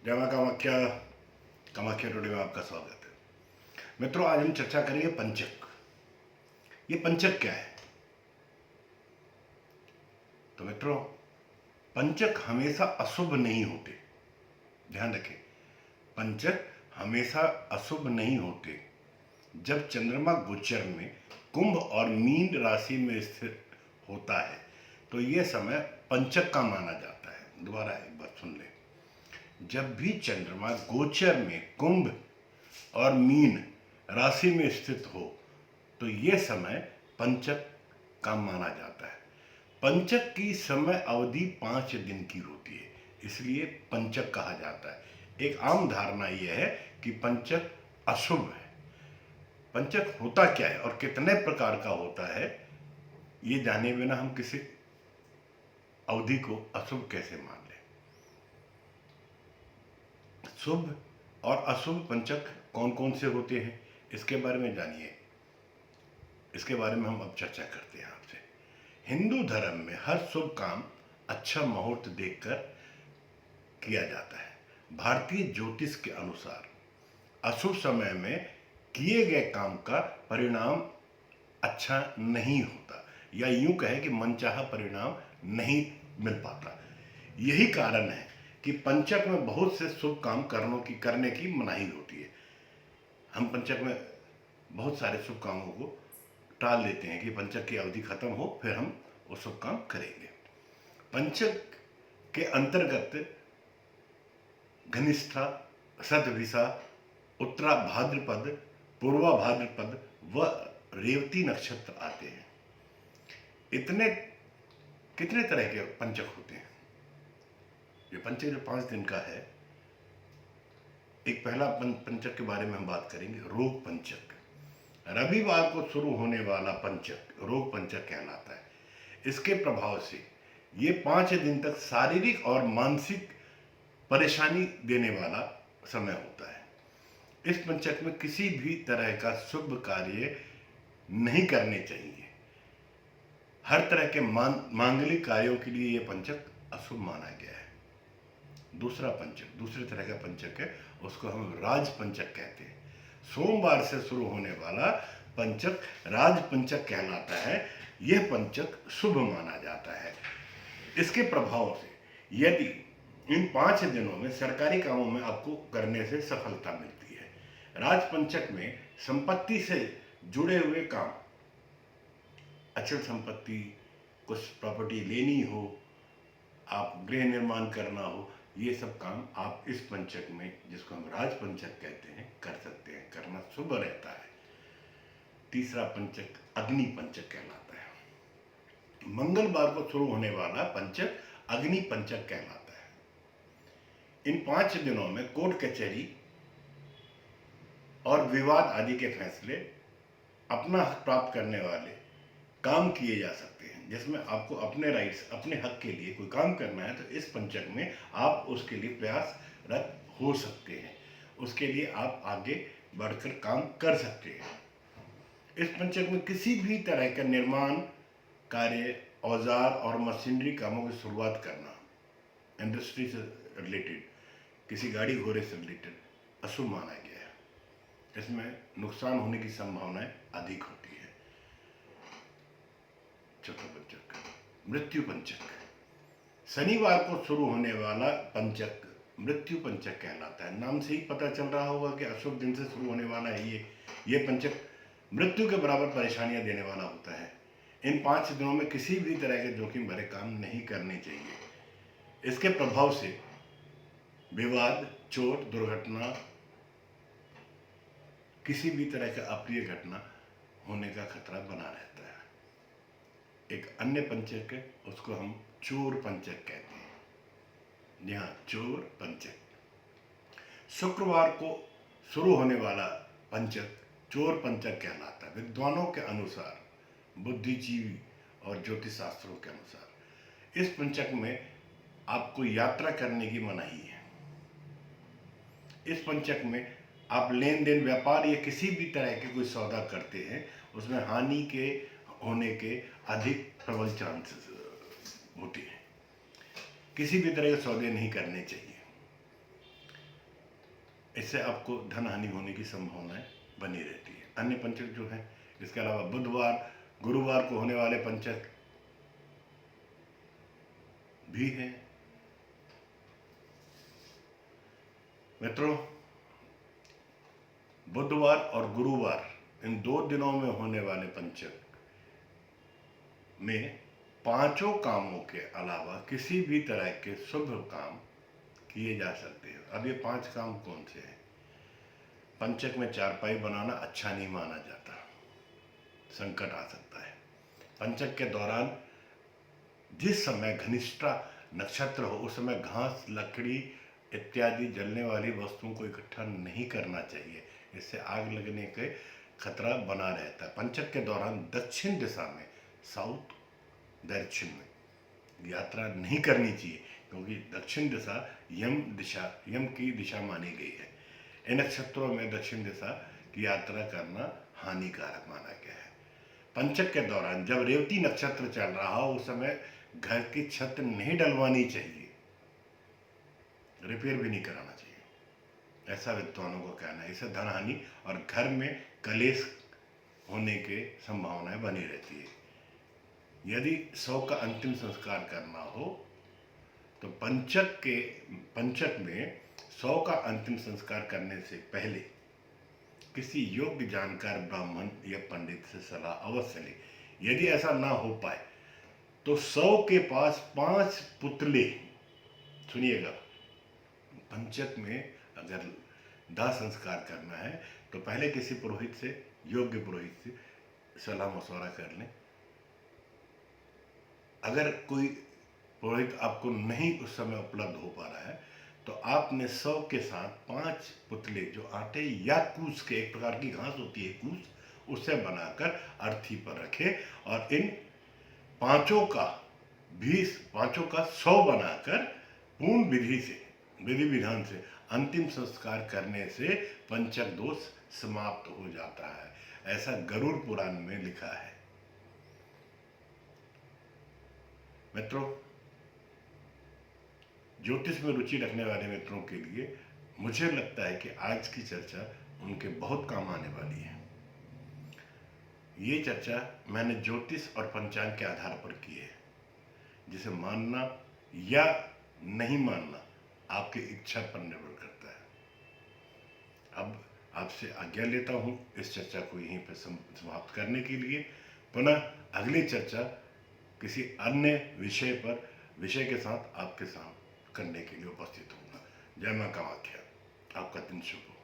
जय मां कामाख्या। कामाख्या टुडे में आपका स्वागत है। मित्रों, आज हम चर्चा करेंगे पंचक। ये पंचक क्या है? तो मित्रों, पंचक हमेशा अशुभ नहीं होते। ध्यान रखें, पंचक हमेशा अशुभ नहीं होते। जब चंद्रमा गोचर में कुंभ और मीन राशि में स्थित होता है तो यह समय पंचक का माना जाता है। दोबारा एक बार सुन लें। जब भी चंद्रमा गोचर में कुंभ और मीन राशि में स्थित हो तो यह समय पंचक का माना जाता है। पंचक की समय अवधि 5 दिन की होती है, इसलिए पंचक कहा जाता है। एक आम धारणा यह है कि पंचक अशुभ है। पंचक होता क्या है और कितने प्रकार का होता है, ये जाने बिना हम किसी अवधि को अशुभ कैसे मान लें। शुभ और अशुभ पंचक कौन कौन से होते हैं, इसके बारे में जानिए। इसके बारे में हम अब चर्चा करते हैं आपसे। हिंदू धर्म में हर शुभ काम अच्छा मुहूर्त देखकर किया जाता है। भारतीय ज्योतिष के अनुसार अशुभ समय में किए गए काम का परिणाम अच्छा नहीं होता, या यूं कहें कि मनचाहा परिणाम नहीं मिल पाता। यही कारण है कि पंचक में बहुत से शुभ काम करने की मनाही होती है। हम पंचक में बहुत सारे शुभ कामों को टाल देते हैं कि पंचक की अवधि खत्म हो फिर हम वो शुभ काम करेंगे। पंचक के अंतर्गत घनिष्ठा, सतभिषा, उत्तरा भाद्रपद, पूर्वा भाद्रपद व रेवती नक्षत्र आते हैं। इतने कितने तरह के पंचक होते हैं? ये पंचक जो 5 दिन का है, एक पहला पंचक के बारे में हम बात करेंगे, रोग पंचक। रविवार को शुरू होने वाला पंचक रोग पंचक कहलाता है। इसके प्रभाव से ये 5 दिन तक शारीरिक और मानसिक परेशानी देने वाला समय होता है। इस पंचक में किसी भी तरह का शुभ कार्य नहीं करने चाहिए। हर तरह के मांगलिक कार्यों के लिए यह पंचक अशुभ माना गया है। दूसरा पंचक, दूसरे तरह का पंचक है, उसको हम राज पंचक कहते हैं। सोमवार से शुरू होने वाला पंचक राज पंचक कहलाता है। यह पंचक शुभ माना जाता है। इसके प्रभाव से यदि इन 5 दिनों में सरकारी कामों में आपको करने से सफलता मिलती है। राज पंचक में संपत्ति से जुड़े हुए काम, अचल संपत्ति, कुछ प्रॉपर्टी लेनी हो, आप गृह निर्माण करना हो, ये सब काम आप इस पंचक में, जिसको हम राज पंचक कहते हैं, कर सकते हैं। करना शुभ रहता है। तीसरा पंचक अग्नि पंचक कहलाता है। मंगलवार को शुरू होने वाला पंचक अग्नि पंचक कहलाता है। इन 5 दिनों में कोर्ट कचहरी और विवाद आदि के फैसले, अपना हक प्राप्त करने वाले काम किए जा सकते हैं। जिसमें आपको अपने राइट्स, अपने हक के लिए कोई काम करना है तो इस पंचक में आप उसके लिए प्रयासरत हो सकते हैं। उसके लिए आप आगे बढ़कर काम कर सकते हैं। इस पंचक में किसी भी तरह का निर्माण कार्य, औजार और मशीनरी कामों की शुरुआत करना, इंडस्ट्री से रिलेटेड, किसी गाड़ी घोड़े से रिलेटेड, अशुभ माना गया है। इसमें नुकसान होने की संभावनाएं अधिक होती है। चौथा पंचक मृत्यु पंचक। शनिवार को शुरू होने वाला पंचक मृत्यु पंचक कहलाता है। नाम से ही पता चल रहा होगा कि अशुभ दिन से शुरू होने वाला है। ये पंचक मृत्यु के बराबर परेशानियां देने वाला होता है। इन 5 दिनों में किसी भी तरह के जोखिम भरे काम नहीं करने चाहिए। इसके प्रभाव से विवाद, चोट, दुर्घटना, किसी भी तरह का अप्रिय घटना होने का खतरा बना रहता है। एक अन्य पंचक है, उसको हम चोर पंचक कहते हैं। जी हाँ, चोर पंचक। शुक्रवार को शुरू होने वाला पंचक चोर पंचक कहलाता है। विद्वानों के अनुसार, बुद्धिजीवी और ज्योतिष शास्त्रों के अनुसार इस पंचक में आपको यात्रा करने की मनाही है। इस पंचक में आप लेन देन, व्यापार या किसी भी तरह के कोई सौदा करते हैं, उसमें हानि के होने के अधिक प्रबल चांसेस होते हैं। किसी भी तरह के सौदे नहीं करने चाहिए। इससे आपको धन हानि होने की संभावनाएं बनी रहती है। अन्य पंचक जो है, इसके अलावा बुधवार गुरुवार को होने वाले पंचक भी हैं। मित्रों, बुधवार और गुरुवार इन 2 दिनों में होने वाले पंचक में पांचों कामों के अलावा किसी भी तरह के शुभ काम किए जा सकते हैं। अब ये 5 काम कौन से हैं? पंचक में चारपाई बनाना अच्छा नहीं माना जाता, संकट आ सकता है। पंचक के दौरान जिस समय घनिष्ठा नक्षत्र हो उस समय घास, लकड़ी इत्यादि जलने वाली वस्तुओं को इकट्ठा नहीं करना चाहिए, इससे आग लगने के खतरा बना रहता है। पंचक के दौरान दक्षिण दिशा में, साउथ डायरेक्शन में यात्रा नहीं करनी चाहिए, क्योंकि दक्षिण दिशा यम की दिशा मानी गई है। इन नक्षत्रों में दक्षिण दिशा की यात्रा करना हानिकारक माना गया है। पंचक के दौरान जब रेवती नक्षत्र चल रहा हो उस समय घर की छत नहीं डलवानी चाहिए, रिपेयर भी नहीं कराना चाहिए, ऐसा विद्वानों को कहना है। इससे धन हानि और घर में कलेश होने के संभावनाएं बनी रहती है। यदि शव का अंतिम संस्कार करना हो तो पंचक में शव का अंतिम संस्कार करने से पहले किसी योग्य जानकार ब्राह्मण या पंडित से सलाह अवश्य ले। यदि ऐसा ना हो पाए तो शव के पास 5 पुतले, सुनिएगा, पंचक में अगर दाह संस्कार करना है तो पहले किसी पुरोहित से, योग्य पुरोहित से सलाह मशवरा कर लें। अगर कोई पुरोहित आपको नहीं उस समय उपलब्ध हो पा रहा है तो आपने शव के साथ 5 पुतले जो आटे या कूस के, एक प्रकार की घास होती है कूस, उससे बनाकर अर्थी पर रखे और इन पांचों का 100 बनाकर पूर्ण विधि विधान से अंतिम संस्कार करने से पंचक दोष समाप्त हो जाता है, ऐसा गरुड़ पुराण में लिखा है। मित्रों, ज्योतिष में रुचि रखने वाले मित्रों के लिए मुझे लगता है कि आज की चर्चा उनके बहुत काम आने वाली है। ये चर्चा मैंने ज्योतिष और पंचांग के आधार पर की है, जिसे मानना या नहीं मानना आपकी इच्छा पर निर्भर करता है। अब आपसे आज्ञा लेता हूं इस चर्चा को यहीं पर समाप्त करने के लिए। पुनः अगली चर्चा किसी अन्य विषय के साथ आपके साथ करने के लिए उपस्थित होगा। जय मां कामाख्या। आपका दिन शुभ हो।